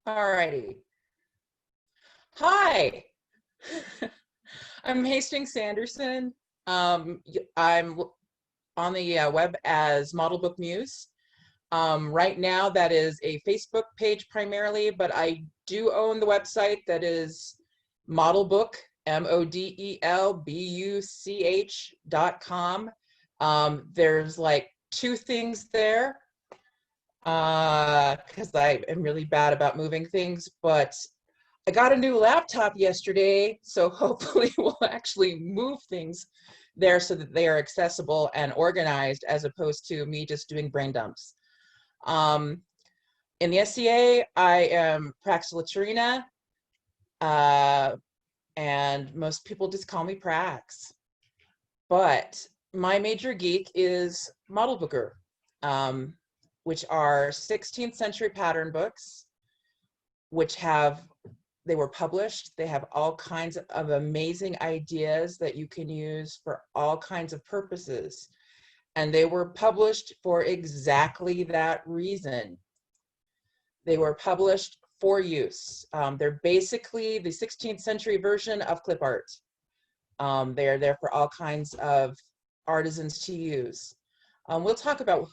Alrighty. Hi, I'm Hastings Sanderson. I'm on the web as Model Book Muse. Right now, that is a Facebook page primarily, but I do own the website that is modelbuch, modelbuch.com. There's like two things there because I am really bad about moving things, but I got a new laptop yesterday, so hopefully we'll actually move things there so that they are accessible and organized as opposed to me just doing brain dumps. In the SCA, I am Prax Latrina, and most people just call me Prax. But my major geek is modelbooker, which are 16th century pattern books, which they were published. They have all kinds of amazing ideas that you can use for all kinds of purposes. And they were published for exactly that reason. They were published for use. They're basically the 16th century version of clip art. They are there for all kinds of artisans to use. We'll talk about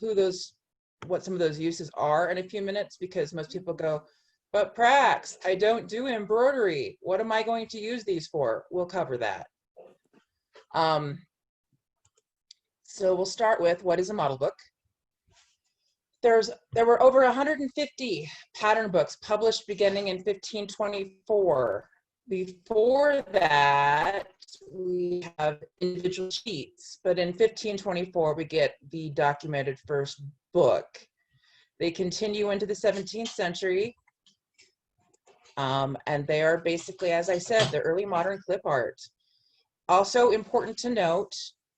what some of those uses are in a few minutes, because most people go, but Prax, I don't do embroidery. What am I going to use these for? We'll cover that. So we'll start with, what is a model book? There were over 150 pattern books published beginning in 1524. Before that, we have individual sheets, but in 1524, we get the documented first book. They continue into the 17th century. And they are basically, as I said, the early modern clip art. Also important to note,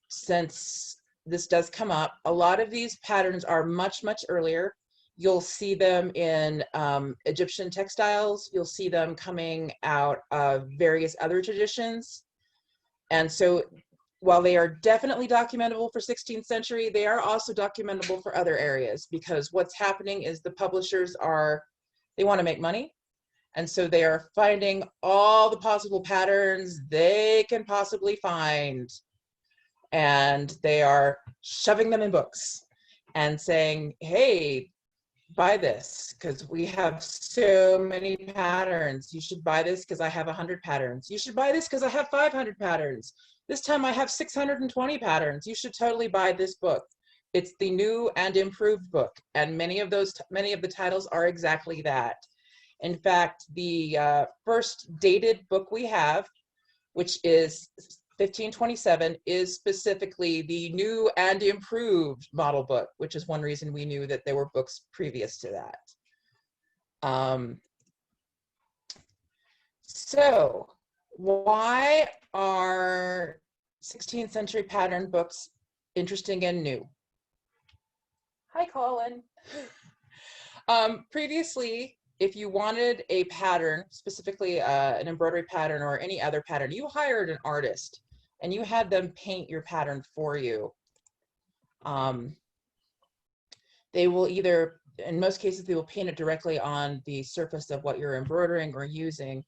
since this does come up, a lot of these patterns are much, much earlier. You'll see them in Egyptian textiles. You'll see them coming out of various other traditions. And so while they are definitely documentable for 16th century, they are also documentable for other areas, because what's happening is the publishers they want to make money. And so they are finding all the possible patterns they can possibly find. And they are shoving them in books and saying, hey, buy this because we have so many patterns. You should buy this because I have 100 patterns. You should buy this because I have 500 patterns. This time I have 620 patterns. You should totally buy this book. It's the new and improved book. And many of the titles are exactly that. In fact, the first dated book we have, which is 1527, is specifically the new and improved model book, which is one reason we knew that there were books previous to that. So why are 16th century pattern books interesting and new? Hi, Colin. Previously, if you wanted a pattern, specifically an embroidery pattern or any other pattern, you hired an artist and you had them paint your pattern for you. They will either, in most cases, they will paint it directly on the surface of what you're embroidering or using.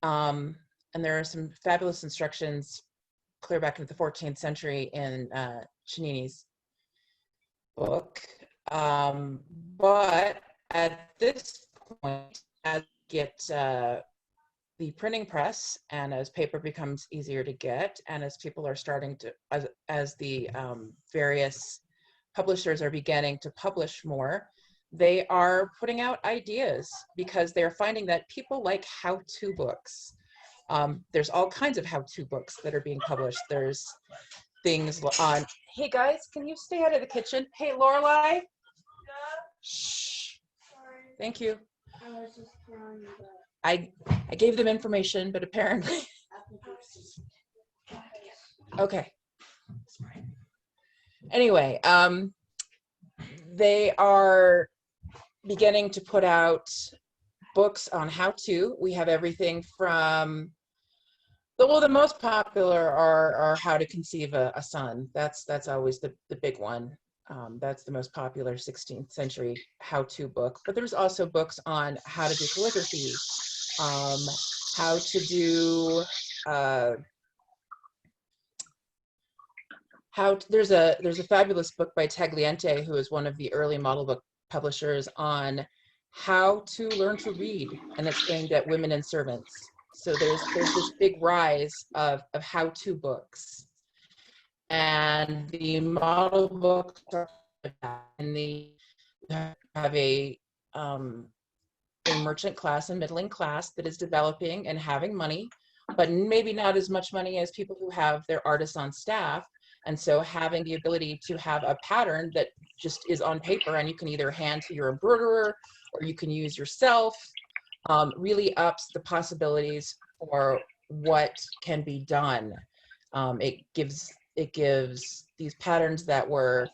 And there are some fabulous instructions clear back into the 14th century in Cennini's book. But at this point, as we get the printing press, and as paper becomes easier to get, and as people are starting to, as the various publishers are beginning to publish more, they are putting out ideas because they're finding that people like how-to books. There's all kinds of how-to books that are being published. There's things on, hey guys, can you stay out of the kitchen? Hey, Lorelai. Yeah. Shh. Sorry. Thank you. I was just telling you that. I gave them information, but apparently. Okay. Anyway, they are beginning to put out books on how-to. We have everything from, well, the most popular are How to Conceive a Son. That's always the big one. That's the most popular 16th century how-to book. But there's also books on how to do calligraphy, how to do there's a fabulous book by Tagliente, who is one of the early model book publishers, on how to learn to read, and it's aimed at women and servants. So there's this big rise of how-to books, and the model books are, and they have a merchant class and middling class that is developing and having money, but maybe not as much money as people who have their artists on staff. And so having the ability to have a pattern that just is on paper and you can either hand to your embroiderer or you can use yourself, really ups the possibilities for what can be done. It gives these patterns that were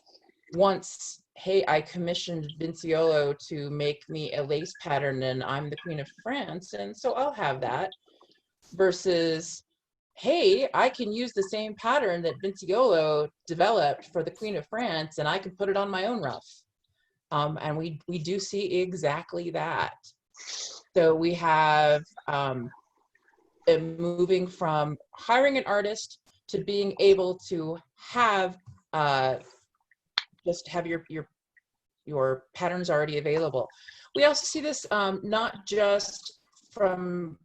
once, hey, I commissioned Vinciolo to make me a lace pattern and I'm the Queen of France, and so I'll have that, versus, hey, I can use the same pattern that Vinciolo developed for the Queen of France and I can put it on my own ruff. And we do see exactly that. So we have moving from hiring an artist to being able to have just have your patterns already available. We also see this not just from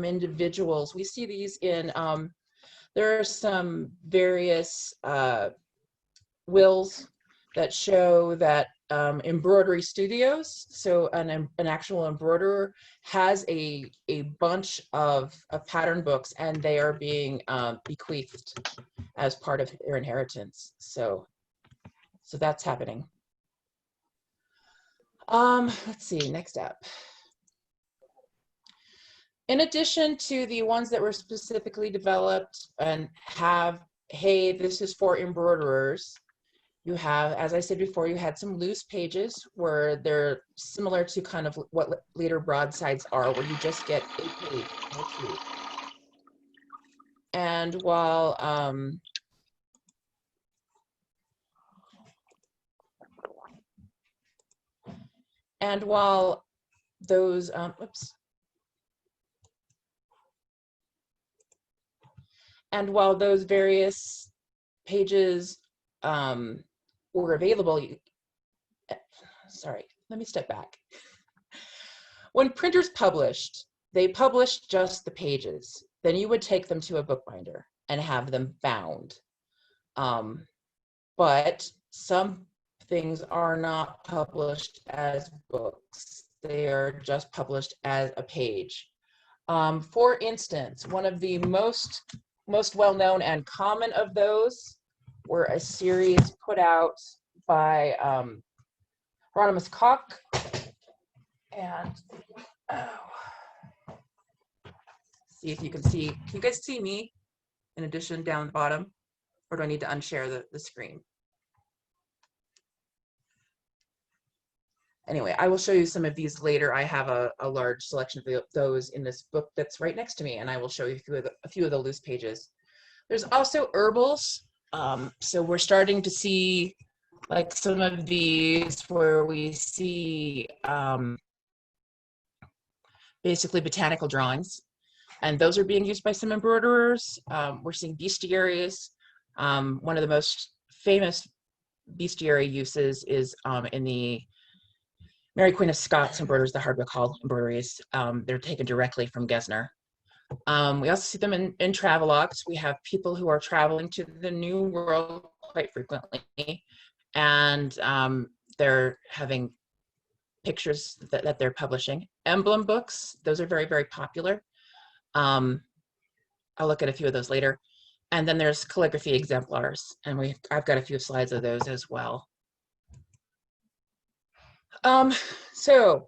individuals. We see these in, there are some various wills that show that embroidery studios, so an actual embroiderer has a bunch of pattern books, and they are being bequeathed as part of their inheritance. So that's happening. Let's see, next up. In addition to the ones that were specifically developed and have, hey, this is for embroiderers, you have, as I said before, you had some loose pages where they're similar to kind of what later broadsides are, where you just get a page or two. And while those, and while those various pages were available, sorry, let me step back. When printers published, they published just the pages. Then you would take them to a bookbinder and have them bound. But some things are not published as books. They are just published as a page. For instance, one of the most well-known and common of those were a series put out by Hieronymus Koch, and see if you can see. Can you guys see me in addition down the bottom, or do I need to unshare the screen? Anyway, I will show you some of these later. I have a large selection of those in this book that's right next to me, and I will show you a few of the loose pages. There's also herbals. So we're starting to see like some of these where we see basically botanical drawings, and those are being used by some embroiderers. We're seeing bestiaries. One of the most famous bestiary uses is in the Mary Queen of Scots embroideries, the Hardwick Hall embroideries. They're taken directly from Gesner. We also see them in travelogues. We have people who are traveling to the New World quite frequently, and they're having pictures that they're publishing. Emblem books, those are very, very popular. I'll look at a few of those later. And then there's calligraphy exemplars, and I've got a few slides of those as well. So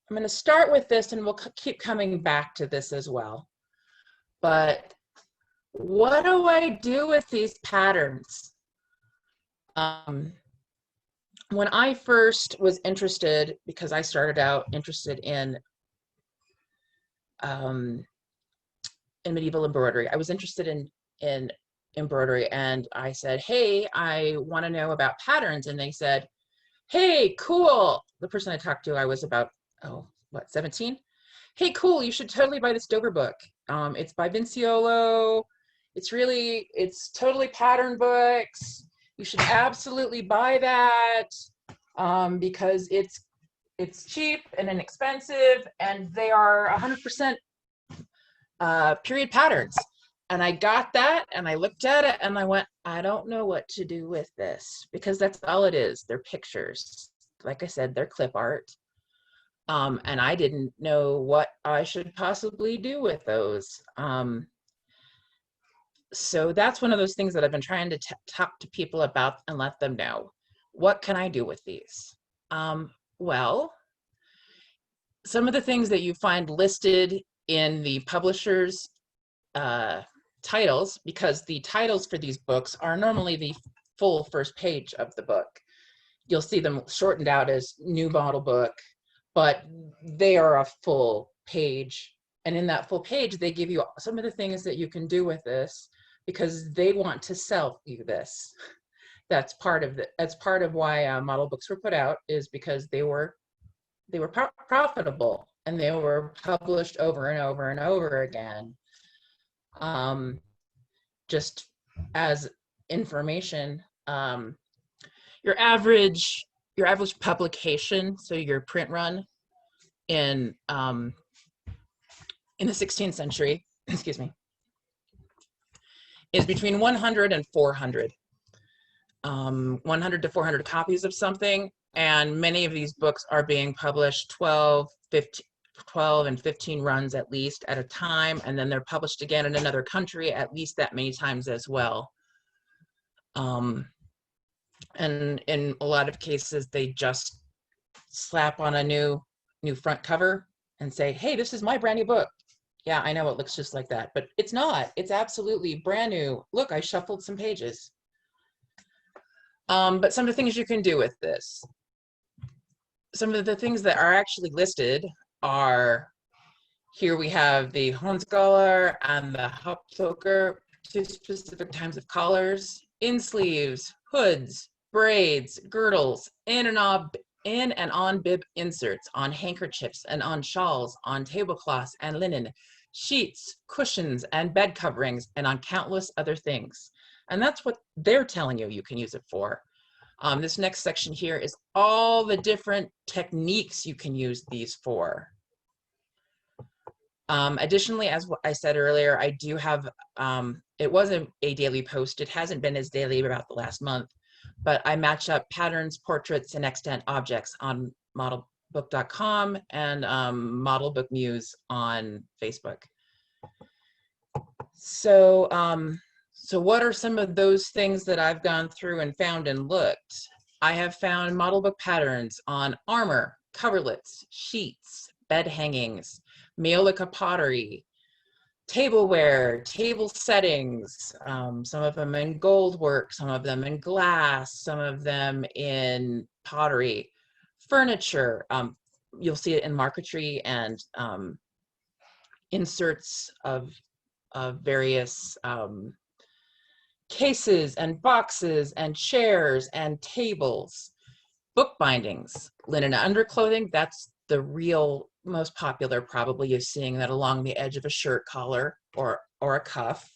I'm going to start with this, and we'll keep coming back to this as well. But what do I do with these patterns? When I first was interested, because I started out interested in medieval embroidery, I was interested in embroidery, and I said, hey, I want to know about patterns. And they said, hey, cool. The person I talked to, I was about, 17? Hey, cool, you should totally buy this Dover book. It's by Vinciolo. It's totally pattern books. You should absolutely buy that because it's cheap and inexpensive, and they are 100% period patterns. And I got that, and I looked at it, and I went, I don't know what to do with this, because that's all it is. They're pictures. Like I said, they're clip art. And I didn't know what I should possibly do with those. So that's one of those things that I've been trying to talk to people about and let them know. What can I do with these? Well, some of the things that you find listed in the publisher's titles, because the titles for these books are normally the full first page of the book. You'll see them shortened out as new model book, but they are a full page. And in that full page, they give you some of the things that you can do with this, because they want to sell you this. That's part of why model books were put out, is because they were profitable, and they were published over and over and over again. Just as information, your average publication, so your print run in the 16th century, excuse me, is between 100 and 400. 100 to 400 copies of something, and many of these books are being published 12 and 15 runs at least at a time, and then they're published again in another country at least that many times as well. And in a lot of cases, they just slap on a new front cover and say, hey, this is my brand new book. Yeah, I know it looks just like that, but it's not. It's absolutely brand new. Look, I shuffled some pages. But some of the things you can do with this. Some of the things that are actually listed are, here we have the Hornskaller and the Hauptzoker, two specific types of collars, in sleeves, hoods, braids, girdles, in and on bib inserts, on handkerchiefs and on shawls, on tablecloths and linen, sheets, cushions, and bed coverings, and on countless other things. And that's what they're telling you can use it for. This next section here is all the different techniques you can use these for. Additionally, as I said earlier, I do have, it wasn't a daily post. It hasn't been as daily about the last month, but I match up patterns, portraits, and extant objects on modelbuch.com and Model Book Muse on Facebook. So, so what are some of those things that I've gone through and found and looked? I have found model book patterns on armor, coverlets, sheets, bed hangings, Maiolica pottery, tableware, table settings, some of them in gold work, some of them in glass, some of them in pottery, furniture. You'll see it in marquetry and inserts of various cases and boxes and chairs and tables, book bindings, linen underclothing. That's the real most popular, probably. You're seeing that along the edge of a shirt collar or a cuff.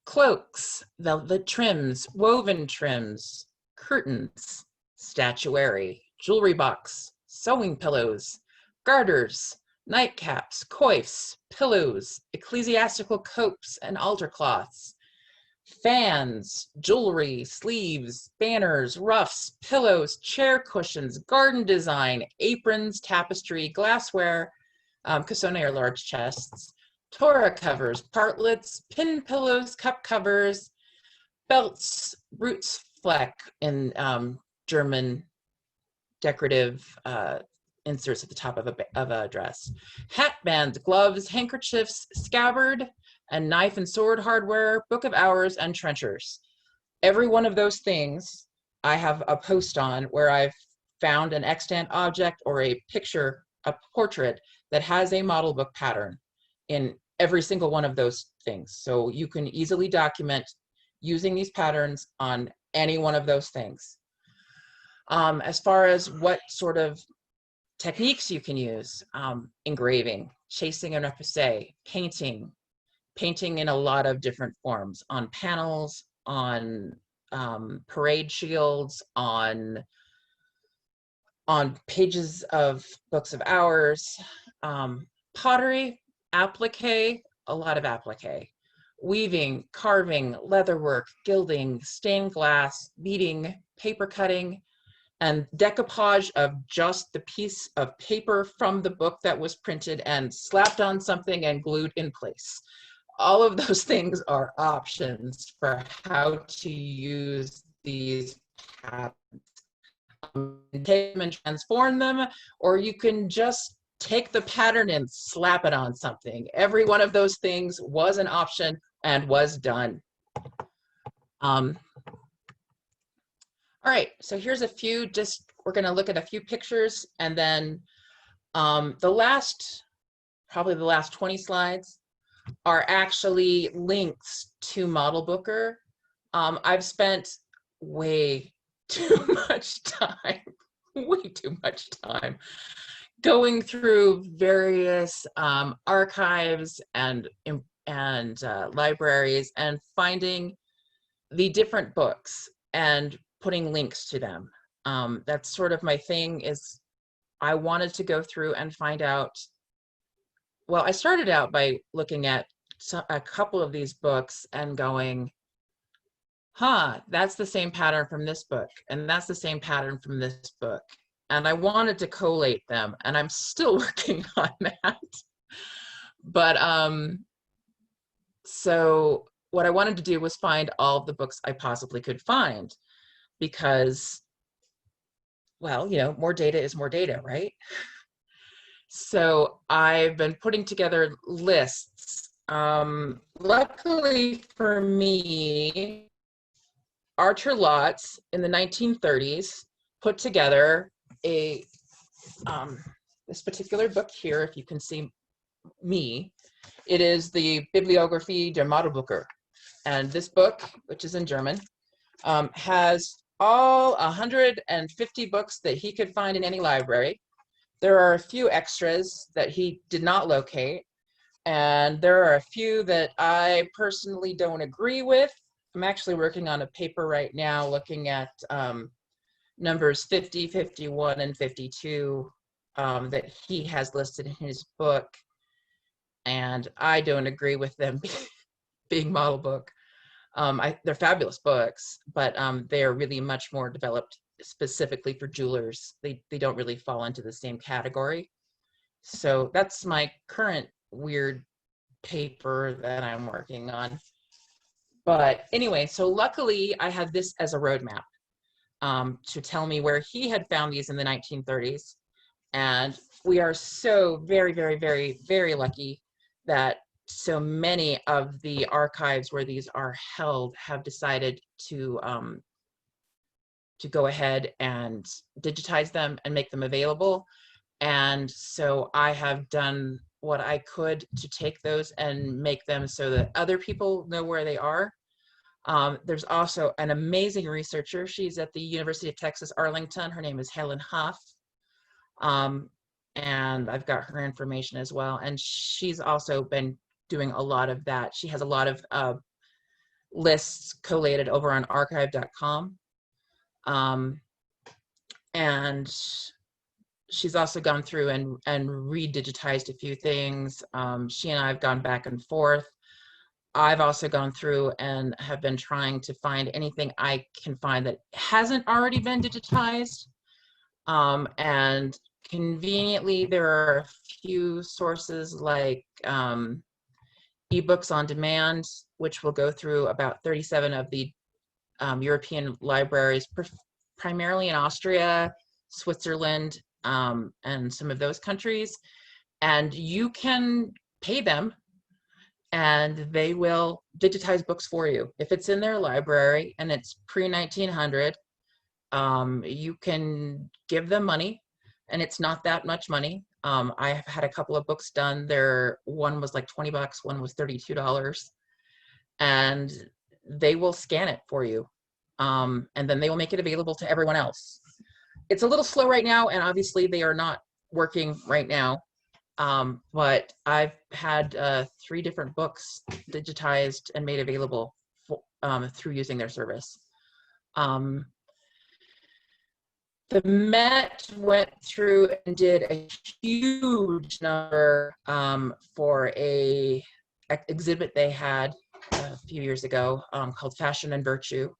Cloaks, velvet trims, woven trims, curtains, statuary, jewelry box, sewing pillows, garters, nightcaps, coifs, pillows, ecclesiastical copes and altar cloths, fans, jewelry, sleeves, banners, ruffs, pillows, chair cushions, garden design, aprons, tapestry, glassware, cassone or large chests, Torah covers, partlets, pin pillows, cup covers, belts, roots fleck in German decorative inserts at the top of a dress, hat bands, gloves, handkerchiefs, scabbard, and knife and sword hardware, book of hours, and trenchers. Every one of those things I have a post on where I've found an extant object or a picture, a portrait that has a model book pattern in every single one of those things. So you can easily document using these patterns on any one of those things. As far as what sort of techniques you can use, engraving, chasing and repoussé, painting in a lot of different forms, on panels, on parade shields, on pages of books of hours, pottery, applique, a lot of applique, weaving, carving, leatherwork, gilding, stained glass, beading, paper cutting, and decoupage of just the piece of paper from the book that was printed and slapped on something and glued in place. All of those things are options for how to use these patterns. Take them and transform them, or you can just take the pattern and slap it on something. Every one of those things was an option and was done. All right, so here's a few, we're gonna look at a few pictures, and then probably the last 20 slides are actually links to Modelbooker. I've spent way too much time, going through various archives and libraries and finding the different books and putting links to them. That's sort of my thing. Is I wanted to go through and find out, well, I started out by looking at a couple of these books and going, that's the same pattern from this book, and that's the same pattern from this book. And I wanted to collate them, and I'm still working on that. But so what I wanted to do was find all of the books I possibly could find, because, well, you know, more data is more data, right? So I've been putting together lists. Luckily for me, Archer Lotz in the 1930s put together this particular book here, if you can see me. It is the Bibliography der Modelbücher. And this book, which is in German, has all 150 books that he could find in any library. There are a few extras that he did not locate, and there are a few that I personally don't agree with. I'm actually working on a paper right now looking at numbers 50, 51, and 52 that he has listed in his book, and I don't agree with them being model book. They're fabulous books, but they are really much more developed specifically for jewelers. They don't really fall into the same category. So that's my current weird paper that I'm working on. But anyway, so luckily I had this as a roadmap to tell me where he had found these in the 1930s. And we are so very, very, very, very lucky that so many of the archives where these are held have decided to go ahead and digitize them and make them available. And so I have done what I could to take those and make them so that other people know where they are. There's also an amazing researcher. She's at the University of Texas, Arlington. Her name is Helen Huff. And I've got her information as well. And she's also been doing a lot of that. She has a lot of lists collated over on archive.com. And she's also gone through and re-digitized a few things. She and I have gone back and forth. I've also gone through and have been trying to find anything I can find that hasn't already been digitized. And conveniently, there are a few sources like eBooks on Demand, which will go through about 37 of the European libraries, primarily in Austria, Switzerland, and some of those countries. And you can pay them and they will digitize books for you. If it's in their library and it's pre-1900, you can give them money, and it's not that much money. I have had a couple of books done. One was like $20, one was $32. And they will scan it for you. And then they will make it available to everyone else. It's a little slow right now, and obviously they are not working right now. But I've had 3 different books digitized and made available for, through using their service. The Met went through and did a huge number for a exhibit they had a few years ago called Fashion and Virtue,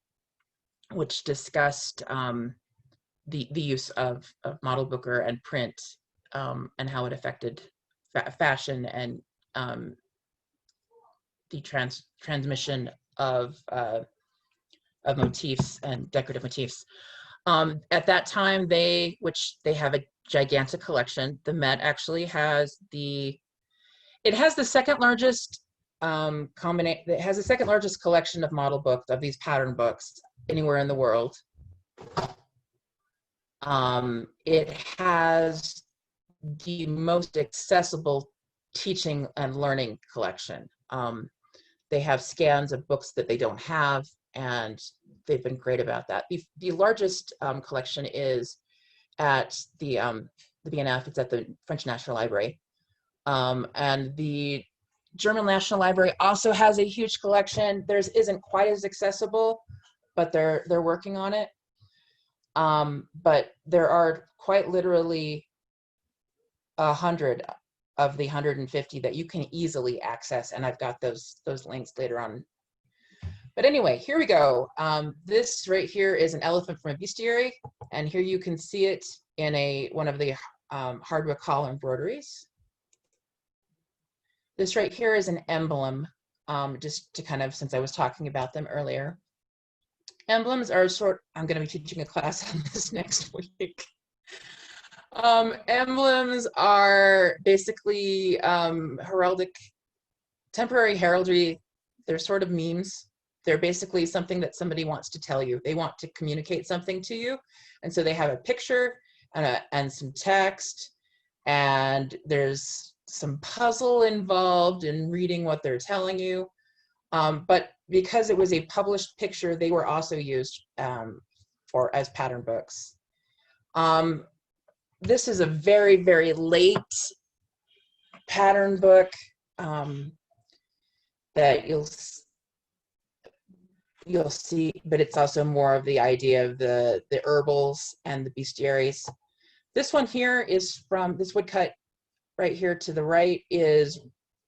which discussed the use of model booker and print and how it affected fashion and the transmission of motifs and decorative motifs. At that time, which they have a gigantic collection. The Met actually has the second largest it has the second largest collection of model books, of these pattern books, anywhere in the world. It has the most accessible teaching and learning collection. They have scans of books that they don't have, and they've been great about that. The largest collection is at the BNF. It's at the French National Library, and the German National Library also has a huge collection. Theirs isn't quite as accessible, but they're working on it. But there are quite literally 100 of the 150 that you can easily access, and I've got those links later on. But anyway, here we go. This right here is an elephant from a bestiary, and here you can see it in one of the hardwood collar embroideries. This right here is an emblem, just to kind of, since I was talking about them earlier. Emblems are I'm going to be teaching a class on this next week. Emblems are basically temporary heraldry. They're sort of memes. They're basically something that somebody wants to tell you. They want to communicate something to you. And so they have a picture and some text, and there's some puzzle involved in reading what they're telling you. But because it was a published picture, they were also used as pattern books. This is a very, very late pattern book that you'll see, but it's also more of the idea of the herbals and the bestiaries. This one here is from, this woodcut right here to the right is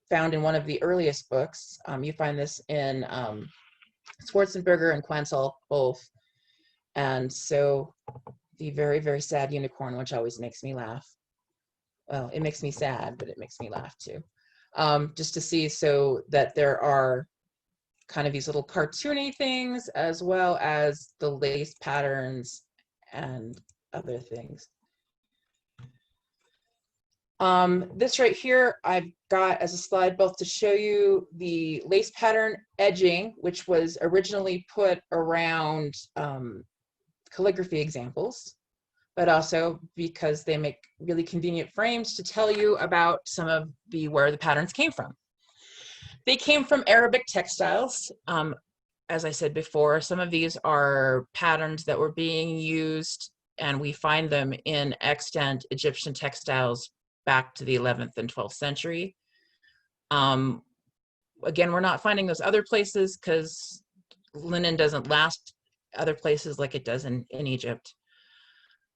found in one of the earliest books. You find this in Schwarzenberger and Quanzel both. And so the very, very sad unicorn, which always makes me laugh. Well, it makes me sad, but it makes me laugh too. Just to see, so that there are kind of these little cartoony things, as well as the lace patterns and other things. This right here, I've got as a slide both to show you the lace pattern edging, which was originally put around calligraphy examples, but also because they make really convenient frames to tell you about some of where the patterns came from. They came from Arabic textiles. As I said before, some of these are patterns that were being used, and we find them in extant Egyptian textiles back to the 11th and 12th century. Again, we're not finding those other places because linen doesn't last other places like it does in Egypt.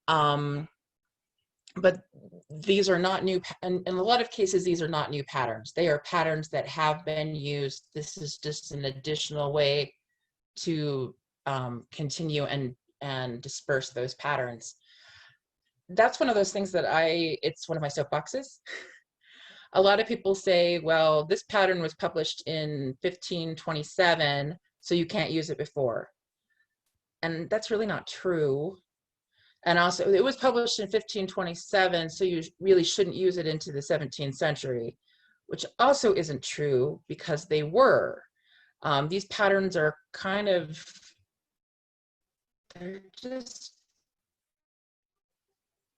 But these are not new, and in a lot of cases, these are not new patterns. They are patterns that have been used. This is just an additional way to continue and disperse those patterns. That's one of those things that it's one of my soapboxes. A lot of people say, well, this pattern was published in 1527, so you can't use it before. And that's really not true. And also, it was published in 1527, so you really shouldn't use it into the 17th century, which also isn't true, because they were. These patterns are kind of,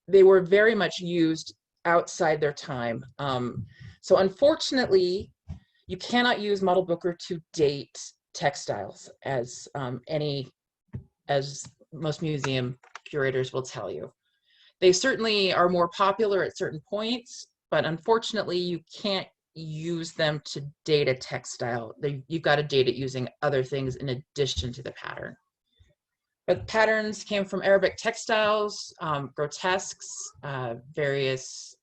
they were very much used outside their time. So unfortunately, you cannot use model booker to date textiles, as as most museum curators will tell you. They certainly are more popular at certain points, but unfortunately you can't use them to date a textile. You've got to date it using other things in addition to the pattern. But patterns came from Arabic textiles, grotesques, various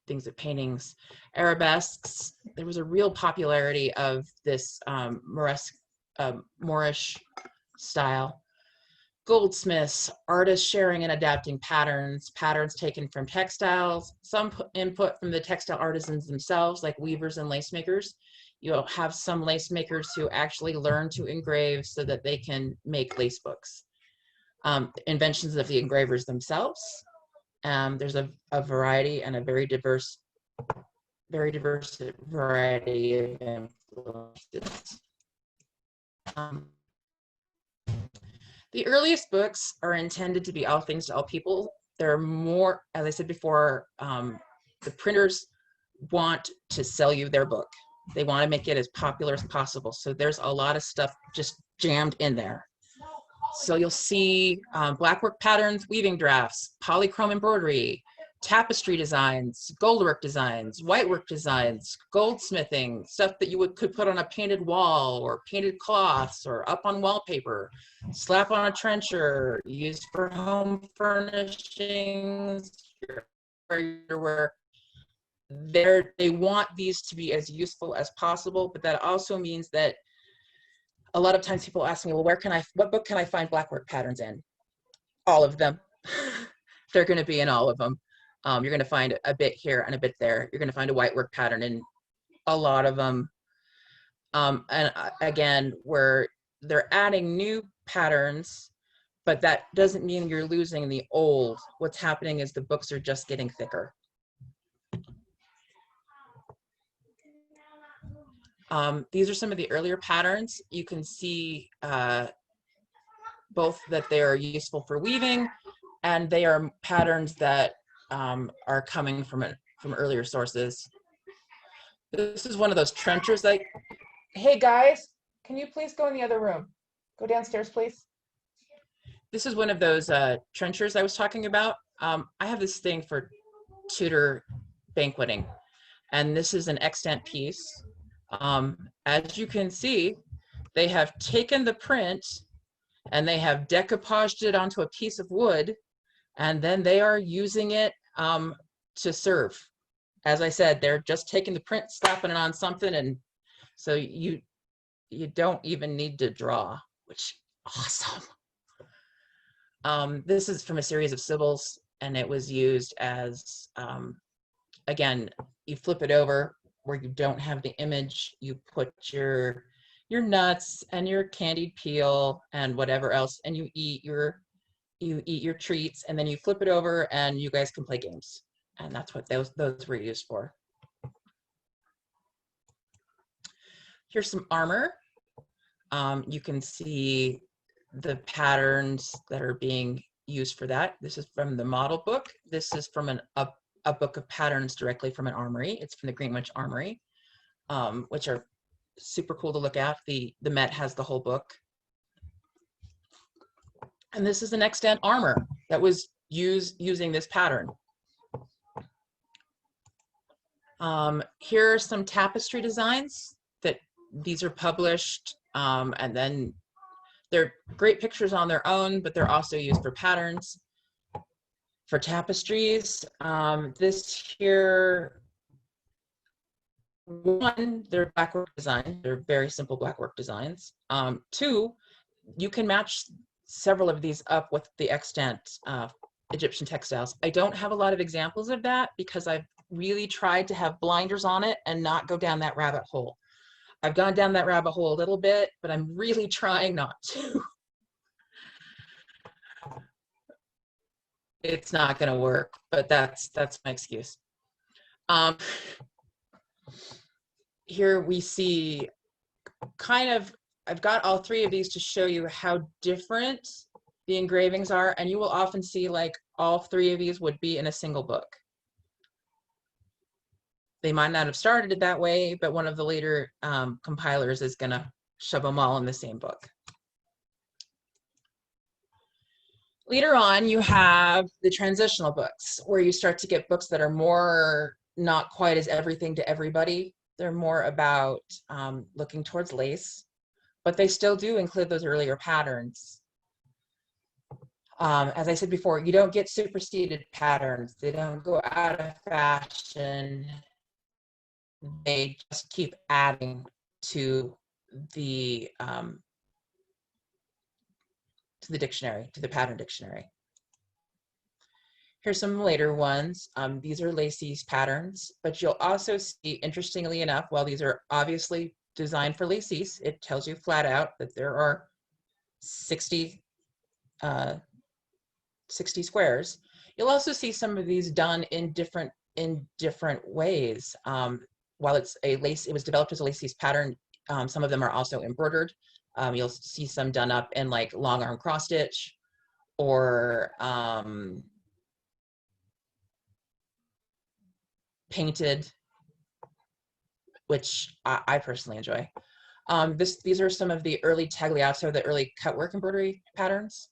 things of paintings, arabesques. There was a real popularity of this Moorish style. Goldsmiths, artists sharing and adapting patterns, patterns taken from textiles, some input from the textile artisans themselves, like weavers and lace makers. You'll have some lace makers who actually learn to engrave so that they can make lace books. Inventions of the engravers themselves. There's a variety and a very diverse variety of influences. The earliest books are intended to be all things to all people. They're more, as I said before, the printers want to sell you their book. They want to make it as popular as possible. So there's a lot of stuff just jammed in there. So you'll see blackwork patterns, weaving drafts, polychrome embroidery, tapestry designs, goldwork designs, whitework designs, goldsmithing, stuff that you could put on a painted wall or painted cloths or up on wallpaper, slap on a trencher, used for home furnishings, where they want these to be as useful as possible, but that also means that a lot of times people ask me, well, what book can I find blackwork patterns in? All of them. They're going to be in all of them. You're going to find a bit here and a bit there. You're going to find a whitework pattern in a lot of them. And again, where they're adding new patterns, but that doesn't mean you're losing the old. What's happening is the books are just getting thicker. These are some of the earlier patterns. You can see both that they are useful for weaving, and they are patterns that are coming from earlier sources. This is one of those trenchers. Like, hey guys, can you please go in the other room? Go downstairs, please. This is one of those trenchers I was talking about. I have this thing for Tudor Banqueting, and this is an extant piece. As you can see, they have taken the print and they have decoupaged it onto a piece of wood, and then they are using it to serve. As I said, they're just taking the print, slapping it on something, and so you don't even need to draw, which is awesome. This is from a series of Sibyls, and it was used as, again, you flip it over where you don't have the image, you put your nuts and your candied peel and whatever else, and you eat your treats, and then you flip it over and you guys can play games. And that's what those were used for. Here's some armor. You can see the patterns that are being used for that. This is from the model book. This is from a book of patterns directly from an armory. It's from the Greenwich Armory, which are super cool to look at. The Met has the whole book. And this is an extant armor that was using this pattern. Here are some tapestry designs that these are published, and then they're great pictures on their own, but they're also used for patterns. For tapestries, this here, one, they're blackwork design. They're very simple blackwork designs. Two, you can match several of these up with the extant Egyptian textiles. I don't have a lot of examples of that because I've really tried to have blinders on it and not go down that rabbit hole. I've gone down that rabbit hole a little bit, but I'm really trying not to. It's not going to work, but that's my excuse. Here we see kind of, I've got all three of these to show you how different the engravings are, and you will often see like all three of these would be in a single book. They might not have started it that way, but one of the later compilers is going to shove them all in the same book. Later on, you have the transitional books, where you start to get books that are more not quite as everything to everybody. They're more about looking towards lace, but they still do include those earlier patterns. As I said before, you don't get superseded patterns. They don't go out of fashion. They just keep adding to the dictionary, to the pattern dictionary. Here's some later ones. These are laces patterns, but you'll also see, interestingly enough, while these are obviously designed for laces, it tells you flat out that there are 60 squares. You'll also see some of these done in different ways. While it's a lace, it was developed as a laces pattern. Some of them are also embroidered. You'll see some done up in like long arm cross stitch, or painted, which I personally enjoy. These are some of the early tagliato, the early cutwork embroidery patterns.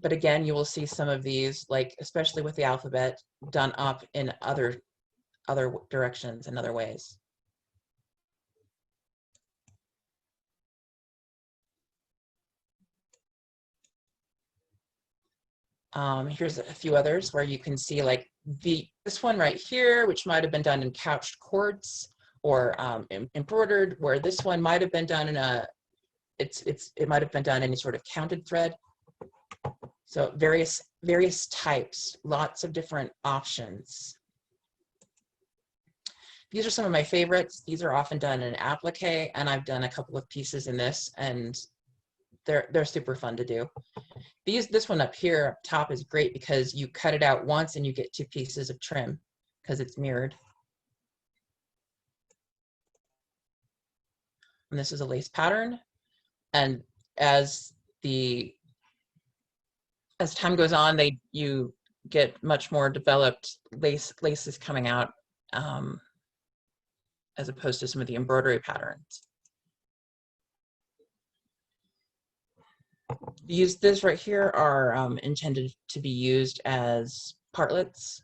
But again, you will see some of these, like especially with the alphabet, done up in other directions and other ways. Here's a few others where you can see like this one right here, which might have been done in couched quartz or embroidered, where this one might have been done in it might have been done in any sort of counted thread. So various types, lots of different options. These are some of my favorites. These are often done in applique, and I've done a couple of pieces in this, and they're super fun to do. This one up here up top is great because you cut it out once and you get 2 pieces of trim because it's mirrored. And this is a lace pattern, and as time goes on, you get much more developed laces coming out, as opposed to some of the embroidery patterns. This right here are intended to be used as partlets,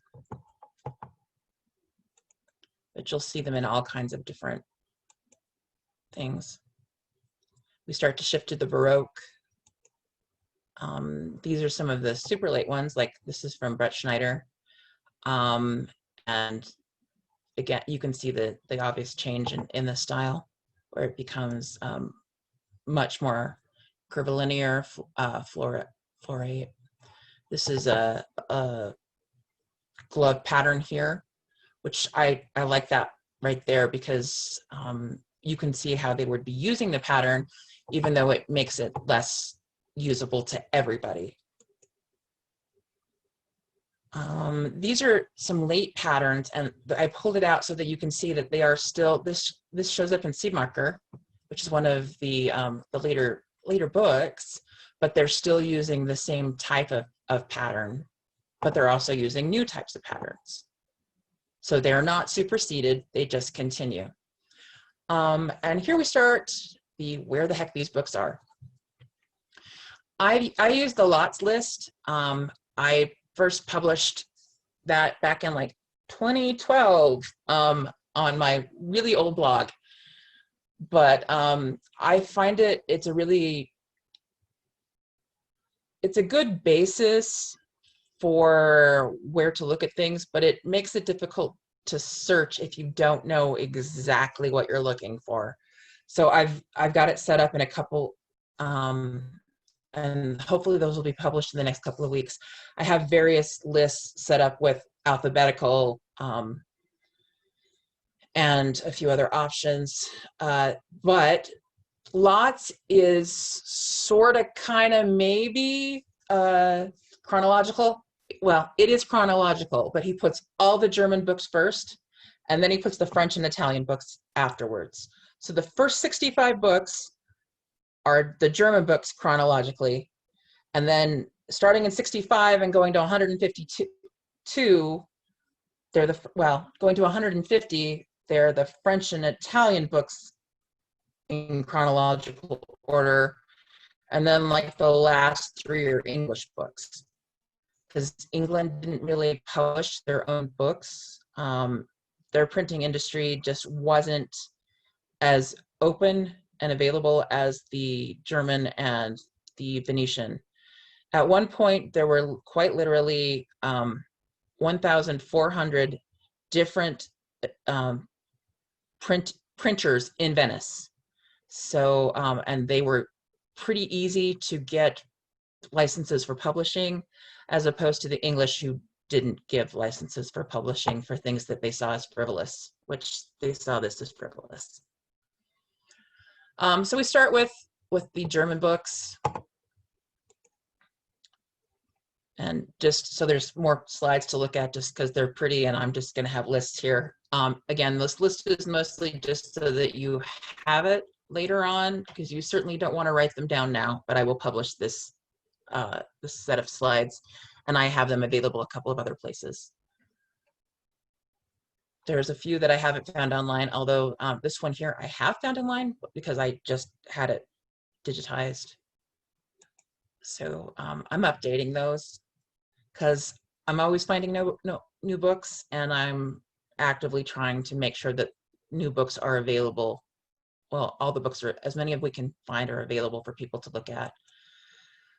but you'll see them in all kinds of different things. We start to shift to the Baroque. These are some of the super late ones, like this is from Brett Schneider. And again, you can see the obvious change in the style, where it becomes much more curvilinear, floret. This is a glove pattern here, which I like that right there, because you can see how they would be using the pattern, even though it makes it less usable to everybody. These are some late patterns, and I pulled it out so that you can see that they are still, this shows up in Seed Marker, which is one of the later books, but they're still using the same type of pattern, but they're also using new types of patterns. So they're not superseded, they just continue. And here we start where the heck these books are. I use the lots list. I first published that back in like 2012 on my really old blog. But I find it's a good basis for where to look at things, but it makes it difficult to search if you don't know exactly what you're looking for. So I've got it set up in a couple, and hopefully those will be published in the next couple of weeks. I have various lists set up with alphabetical and a few other options, but lots is sort of kind of maybe chronological. Well, it is chronological, but he puts all the German books first, and then he puts the French and Italian books afterwards. So the first 65 books are the German books chronologically, and then starting in 65 and going to 152 they're the, well, going to 150, they're the French and Italian books in chronological order. And then like the last 3 are English books, because England didn't really publish their own books. Their printing industry just wasn't as open and available as the German and the Venetian. At one point, there were quite literally 1,400 different printers in Venice. So, and they were pretty easy to get licenses for publishing, as opposed to the English, who didn't give licenses for publishing for things that they saw as frivolous, which they saw this as frivolous. So we start with the German books. And just so there's more slides to look at, just because they're pretty, and I'm just going to have lists here. Again, this list is mostly just so that you have it later on, because you certainly don't want to write them down now, but I will publish this set of slides, and I have them available a couple of other places. There's a few that I haven't found online, although this one here I have found online because I just had it digitized. So I'm updating those because I'm always finding new books, and I'm actively trying to make sure that new books are available. Well, all the books are, as many as we can find, are available for people to look at.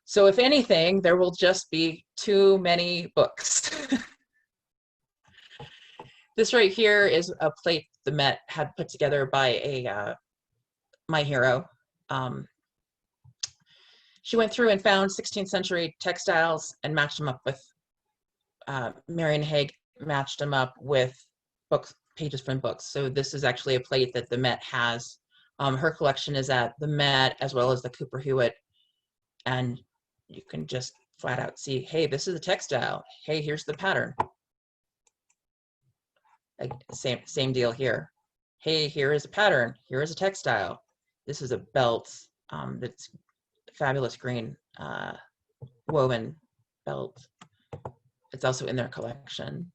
So if anything, there will just be too many books. This right here is a plate the Met had put together by a my hero. She went through and found 16th century textiles and matched them up with, Marion Haig matched them up with books, pages from books. So this is actually a plate that the Met has. Her collection is at the Met as well as the Cooper Hewitt. And you can just flat out see, hey, this is a textile. Hey, here's the pattern. Like, same deal here. Hey, here is a pattern. Here is a textile. This is a belt that's fabulous green woven belt. It's also in their collection.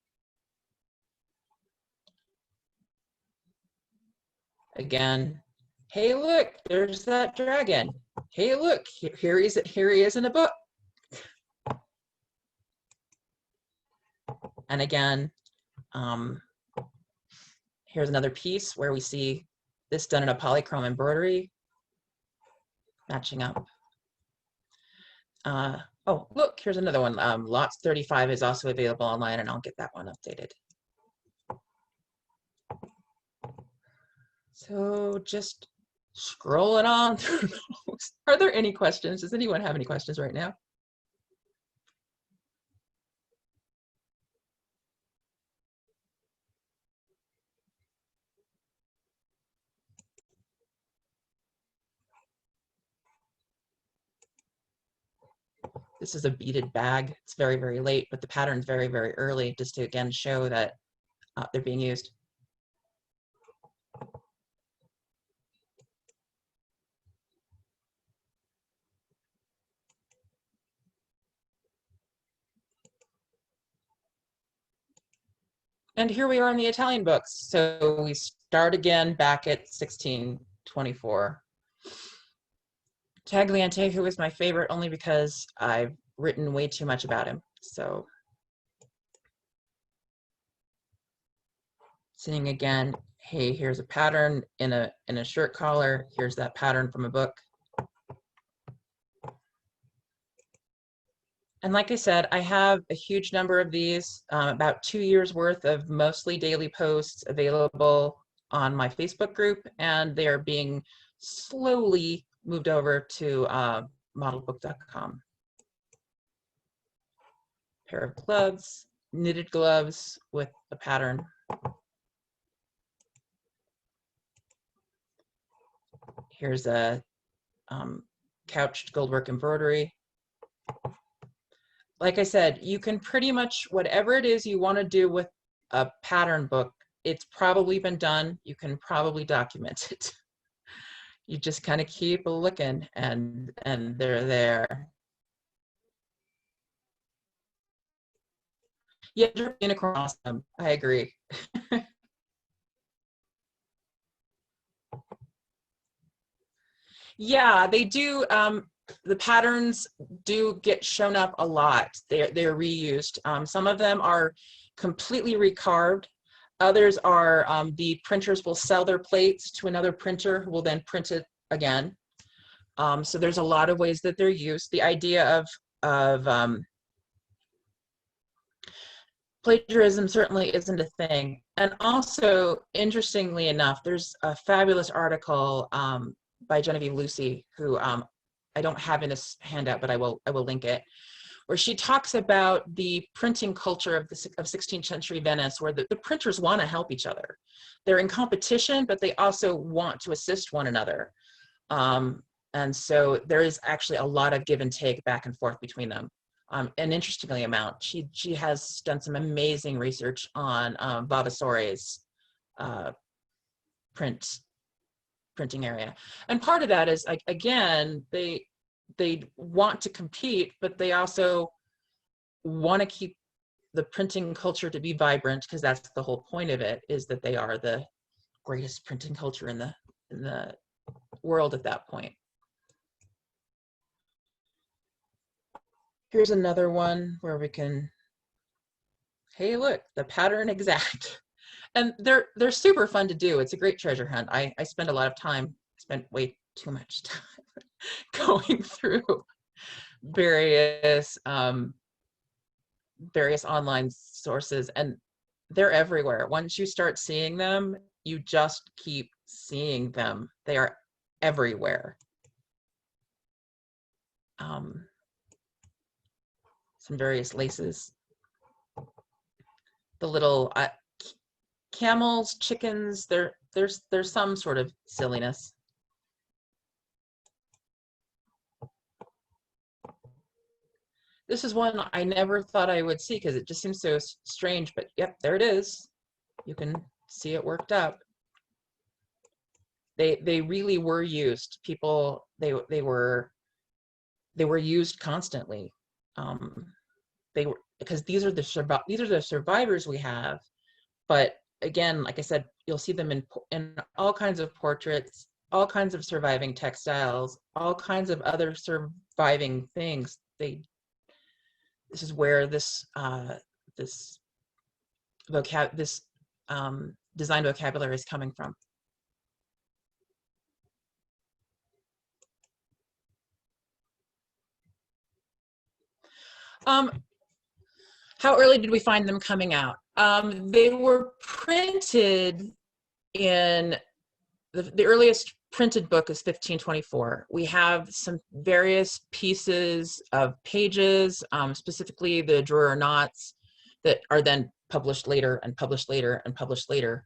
Again, hey, look, there's that dragon. Hey, look, here he is in a book. And again, here's another piece where we see this done in a polychrome embroidery, matching up. Oh, look, here's another one. Lots 35 is also available online, and I'll get that one updated. So just scrolling on through those. Are there any questions? Does anyone have any questions right now? This is a beaded bag. It's very, very late, but the pattern's very, very early, just to again show that they're being used. And here we are in the Italian books. So we start again back at 1624. Tagliente, who is my favorite only because I've written way too much about him. So seeing again, hey, here's a pattern in a shirt collar. Here's that pattern from a book. And like I said, I have a huge number of these, about 2 years worth of mostly daily posts available on my Facebook group, and they are being slowly moved over to modelbuch.com. Pair of gloves, knitted gloves with a pattern. Here's a couched goldwork embroidery. Like I said, you can pretty much, whatever it is you want to do with a pattern book, it's probably been done. You can probably document it. You just kind of keep looking, and they're there. Yeah, unicorn awesome. I agree. Yeah, they do. The patterns do get shown up a lot. They're reused. Some of them are completely recarved. Others are the printers will sell their plates to another printer who will then print it again. So there's a lot of ways that they're used. The idea of plagiarism certainly isn't a thing. And also, interestingly enough, there's a fabulous article by Genevieve Lucy, who I don't have in this handout, but I will link it, where she talks about the printing culture of 16th century Venice, where the printers want to help each other. They're in competition, but they also want to assist one another. And so there is actually a lot of give and take back and forth between them. And interestingly amount, she has done some amazing research on Vavasore's printing area. And part of that is, again, they want to compete, but they also want to keep the printing culture to be vibrant, because that's the whole point of it, is that they are the greatest printing culture in the world at that point. Here's another one where we can, hey, look, the pattern exact. And they're super fun to do. It's a great treasure hunt. I spend a lot of time, spent way too much time going through various online sources, and they're everywhere. Once you start seeing them, you just keep seeing them. They are everywhere. Some various laces. The little camels, chickens, there's some sort of silliness. This is one I never thought I would see because it just seems so strange, but yep, there it is. You can see it worked up. They really were used. People, they were used constantly. They were, because these are the survivors we have. But again, like I said, you'll see them in all kinds of portraits, all kinds of surviving textiles, all kinds of other surviving things. This is where this design vocabulary is coming from. How early did we find them coming out? They were printed in the earliest printed book is 1524. We have some various pieces of pages, specifically the drawer knots, that are then published later and published later and published later,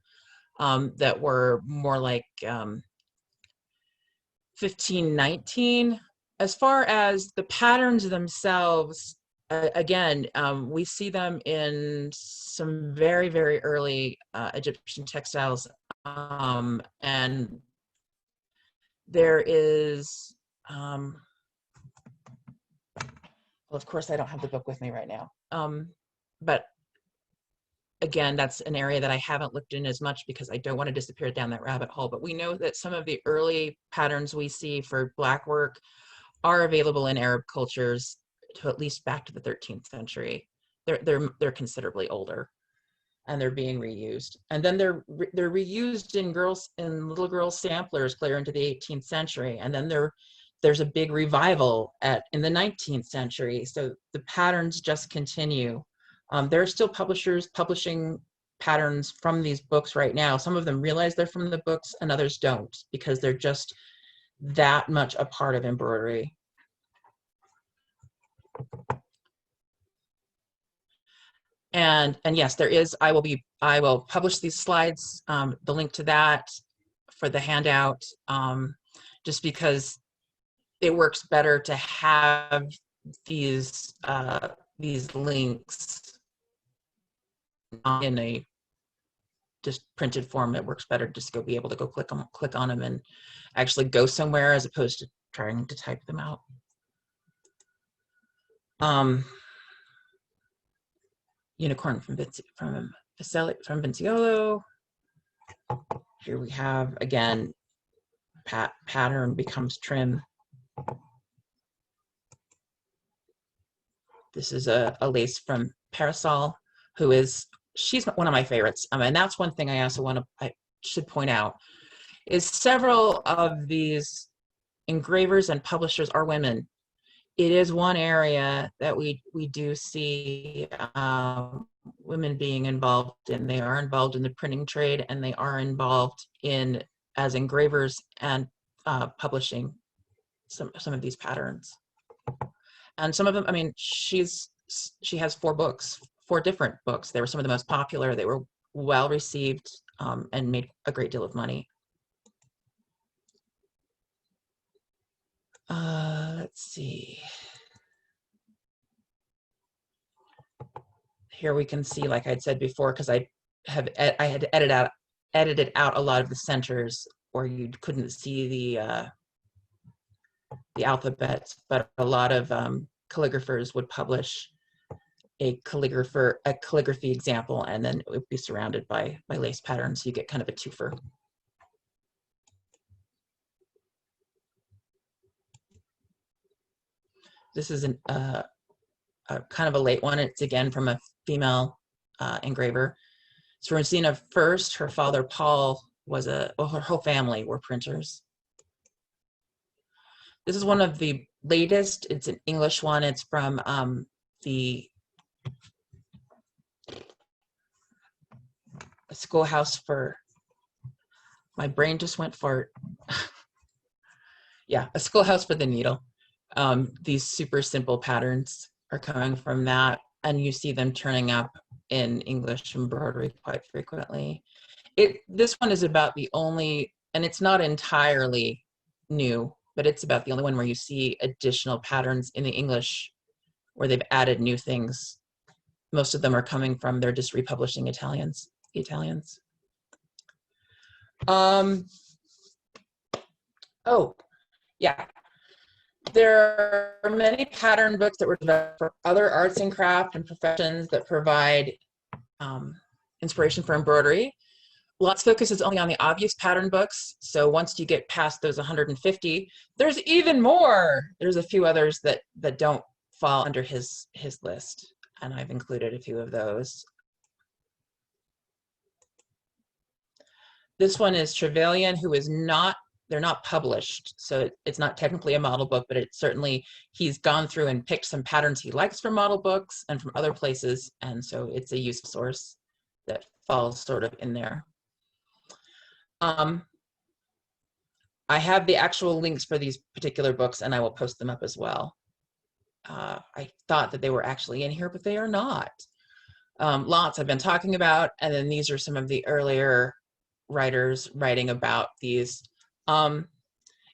that were more like 1519. As far as the patterns themselves, again, we see them in some very, very early Egyptian textiles, and there is, well, of course, I don't have the book with me right now, but again, that's an area that I haven't looked in as much because I don't want to disappear down that rabbit hole. But we know that some of the early patterns we see for black work are available in Arab cultures to at least back to the 13th century. They're considerably older, and they're being reused. And then they're reused in little girls samplers clear into the 18th century. And then there's a big revival in the 19th century. So the patterns just continue. There are still publishers publishing patterns from these books right now. Some of them realize they're from the books and others don't, because they're just that much a part of embroidery. And yes, there is, I will publish these slides, the link to that for the handout, just because it works better to have these links in a just printed form. It works better just to be able to go click on them and actually go somewhere, as opposed to trying to type them out. unicorn from Vinciolo. Here we have, again, pattern becomes trim. This is a lace from Parasol, she's one of my favorites. And that's one thing I should point out, is several of these engravers and publishers are women. It is one area that we do see women being involved in. They are involved in the printing trade, and they are involved as engravers and publishing some of these patterns. And some of them, I mean, she has 4 different books. They were some of the most popular. They were well received and made a great deal of money. Let's see. Here we can see, like I'd said before, because I had edited out a lot of the centers where you couldn't see the alphabets, but a lot of calligraphers would publish a calligraphy example, and then it would be surrounded by lace patterns. So you get kind of a twofer. This is a kind of a late one. It's again from a female engraver. It's from Rosina first. Her father, Paul, her whole family were printers. This is one of the latest. It's an English one. It's from the Schoolhouse for, my brain just went fart. Yeah, A Schoolhouse for the Needle. These super simple patterns are coming from that, and you see them turning up in English embroidery quite frequently. This one is about the only, and it's not entirely new, but it's about the only one where you see additional patterns in the English where they've added new things. Most of them are coming from, they're just republishing Italians. Oh, yeah. There are many pattern books that were developed for other arts and craft and professions that provide inspiration for embroidery. Lots focuses only on the obvious pattern books. So once you get past those 150, there's even more. There's a few others that don't fall under his list, and I've included a few of those. This one is Trevelyan, who is not, they're not published, so it's not technically a model book, but it's certainly, he's gone through and picked some patterns he likes from model books and from other places, and so it's a useful source that falls sort of in there. I have the actual links for these particular books, and I will post them up as well. I thought that they were actually in here, but they are not. Lots I've been talking about, and then these are some of the earlier writers writing about these.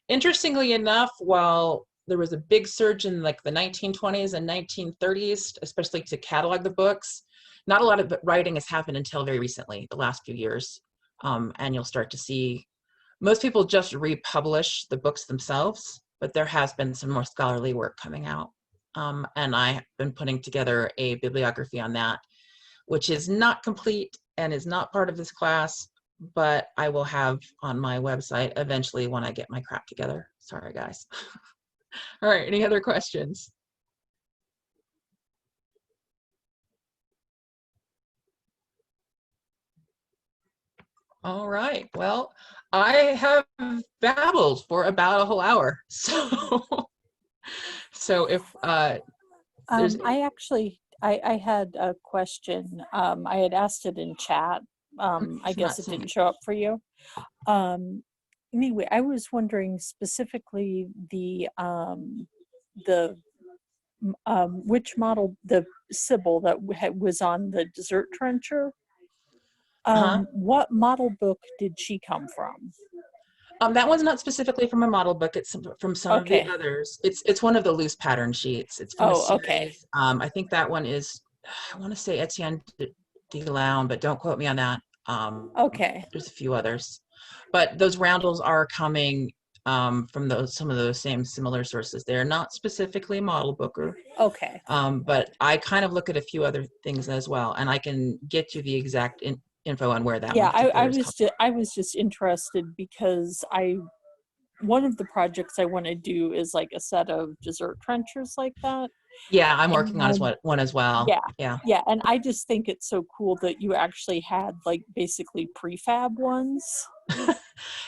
Interestingly enough, while there was a big surge in like the 1920s and 1930s, especially to catalog the books, not a lot of writing has happened until very recently, the last few years. And you'll start to see, most people just republish the books themselves, but there has been some more scholarly work coming out. And I've been putting together a bibliography on that, which is not complete and is not part of this class, but I will have on my website eventually when I get my crap together. Sorry, guys. All right, any other questions? All right, well, I have babbled for about a whole hour, so if there's... I had a question. I had asked it in chat. I guess it didn't show up for you. Anyway, I was wondering specifically which model, the Sybil that was on the dessert trencher. What model book did she come from? That one's not specifically from a model book. It's from some of the others. It's one of the loose pattern sheets. It's from a series. Okay. I think that one is, I want to say Etienne de Laune, but don't quote me on that. Okay. There's a few others, but those roundels are coming from some of those same similar sources. They're not specifically model booker, Okay. but I kind of look at a few other things as well, and I can get you the exact info on where that Yeah, one particular is I was just interested because one of the projects I want to do is like a set of dessert trenchers like that. Yeah, I'm working on And one as well. yeah, Yeah. yeah, and I just think it's so cool that you actually had like basically prefab ones.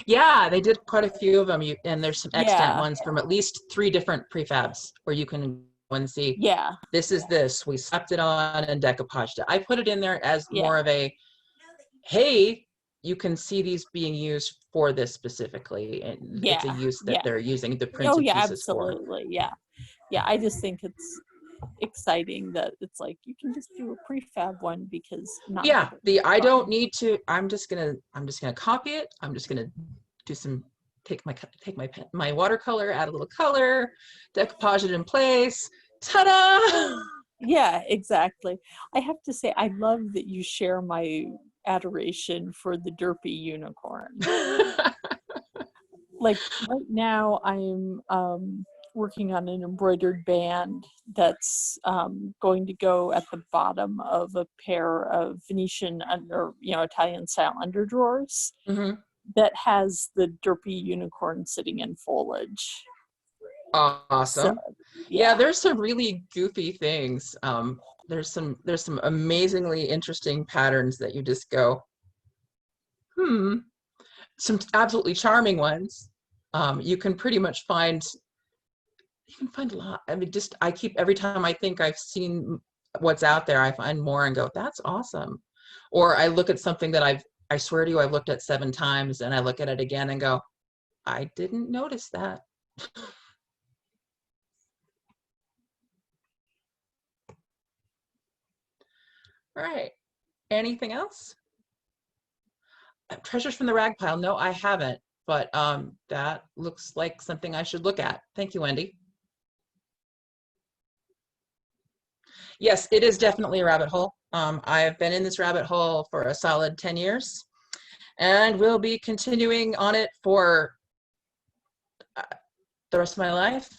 Yeah, they did quite a few of them, and there's some extant Yeah, ones from at least 3 different prefabs where you can go and see, yeah, this is this. We slapped it on and decoupaged it. I put it in there as yeah, more of a, hey, you can see these being used for this specifically, and it's a yeah, use that yeah. they're using the Oh printed yeah, pieces for. absolutely. Yeah. Yeah, I just think it's exciting that it's like you can just do a prefab one because not Yeah, everybody's I fun. don't need to. I'm just gonna copy it. I'm just gonna do some take my pen, my watercolor, add a little color, decoupage it in place. Ta-da! Yeah, exactly. I have to say, I love that you share my adoration for the derpy unicorn. Like right now, I'm working on an embroidered band that's going to go at the bottom of a pair of Venetian or Italian style underdrawers Hmm. that has the derpy unicorn sitting in foliage. So Awesome. Yeah, yeah, there's some really goofy things. There's some amazingly interesting patterns that you just go, hmm. Some absolutely charming ones. You can pretty much find a lot. I mean, just I keep every time I think I've seen what's out there, I find more and go, that's awesome. Or I look at something that I swear to you, I've looked at 7 times, and I look at it again and go, I didn't notice that. All right. Anything else? Treasures from the rag pile. No, I haven't, but that looks like something I should look at. Thank you, Wendy. Yes, it is definitely a rabbit hole. I have been in this rabbit hole for a solid 10 years, and will be continuing on it for the rest of my life,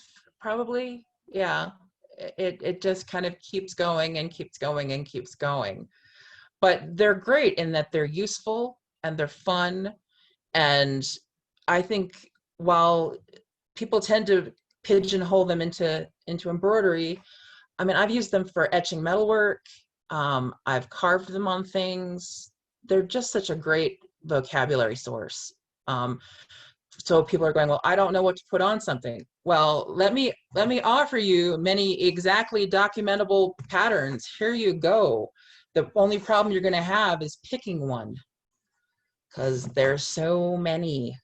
probably. Yeah, it just kind of keeps going and keeps going and keeps going. But they're great in that they're useful and they're fun. And I think while people tend to pigeonhole them into embroidery, I mean, I've used them for etching metalwork. I've carved them on things. They're just such a great vocabulary source. So people are going, well, I don't know what to put on something. Well, let me offer you many exactly documentable patterns. Here you go. The only problem you're going to have is picking one, because there's so many.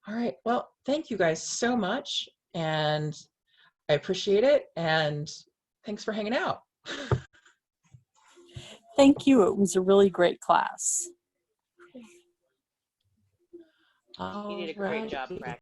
All right. Well, thank you guys so much, and I appreciate it. And thanks for hanging out. thank you. It was a really great class. You did a great job practicing.